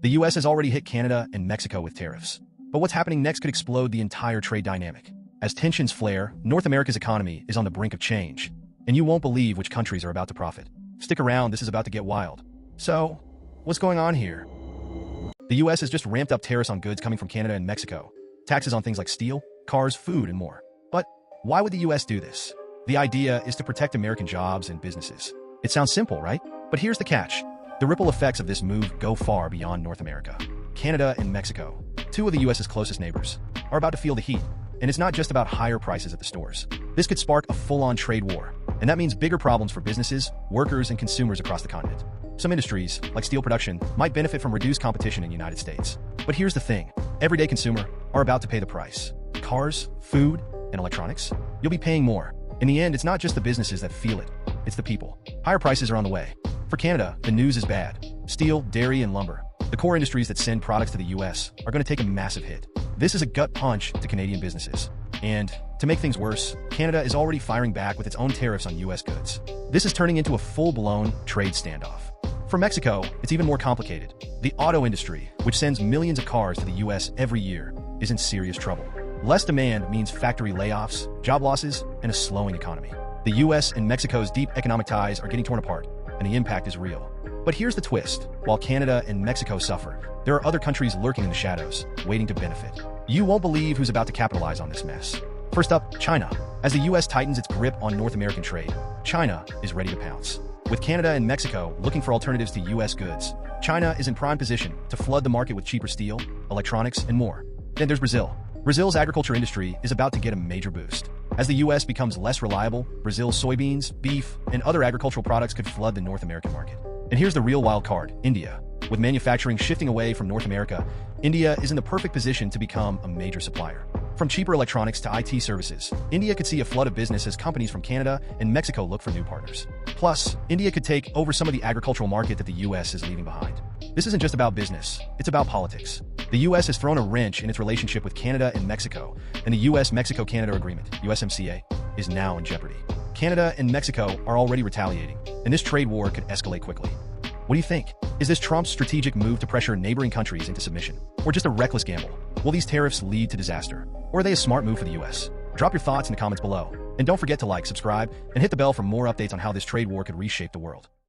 The US has already hit Canada and Mexico with tariffs. But what's happening next could explode the entire trade dynamic. As tensions flare, North America's economy is on the brink of change. And you won't believe which countries are about to profit. Stick around, this is about to get wild. So, what's going on here? The US has just ramped up tariffs on goods coming from Canada and Mexico. Taxes on things like steel, cars, food, and more. But why would the US do this? The idea is to protect American jobs and businesses. It sounds simple, right? But here's the catch. The ripple effects of this move go far beyond North America. Canada and Mexico, two of the US's closest neighbors, are about to feel the heat. And it's not just about higher prices at the stores. This could spark a full-on trade war. And that means bigger problems for businesses, workers, and consumers across the continent. Some industries, like steel production, might benefit from reduced competition in the United States. But here's the thing. Everyday consumers are about to pay the price. Cars, food, and electronics? You'll be paying more. In the end, it's not just the businesses that feel it. It's the people. Higher prices are on the way. For Canada, the news is bad. Steel, dairy, and lumber, the core industries that send products to the US, are going to take a massive hit. This is a gut punch to Canadian businesses. And to make things worse, Canada is already firing back with its own tariffs on US goods. This is turning into a full-blown trade standoff. For Mexico, it's even more complicated. The auto industry, which sends millions of cars to the US every year, is in serious trouble. Less demand means factory layoffs, job losses, and a slowing economy. The US and Mexico's deep economic ties are getting torn apart, and the impact is real. But here's the twist. While Canada and Mexico suffer, there are other countries lurking in the shadows, waiting to benefit. You won't believe who's about to capitalize on this mess. First up, China. As the US tightens its grip on North American trade, China is ready to pounce. With Canada and Mexico looking for alternatives to US goods, China is in prime position to flood the market with cheaper steel, electronics, and more. Then there's Brazil. Brazil's agriculture industry is about to get a major boost. As the US becomes less reliable, Brazil's soybeans, beef, and other agricultural products could flood the North American market. And here's the real wild card, India. With manufacturing shifting away from North America, India is in the perfect position to become a major supplier. From cheaper electronics to IT services, India could see a flood of business as companies from Canada and Mexico look for new partners. Plus, India could take over some of the agricultural market that the US is leaving behind. This isn't just about business, it's about politics. The US has thrown a wrench in its relationship with Canada and Mexico, and the US-Mexico-Canada Agreement, USMCA, is now in jeopardy. Canada and Mexico are already retaliating, and this trade war could escalate quickly. What do you think? Is this Trump's strategic move to pressure neighboring countries into submission? Or just a reckless gamble? Will these tariffs lead to disaster? Or are they a smart move for the US? Drop your thoughts in the comments below. And don't forget to like, subscribe, and hit the bell for more updates on how this trade war could reshape the world.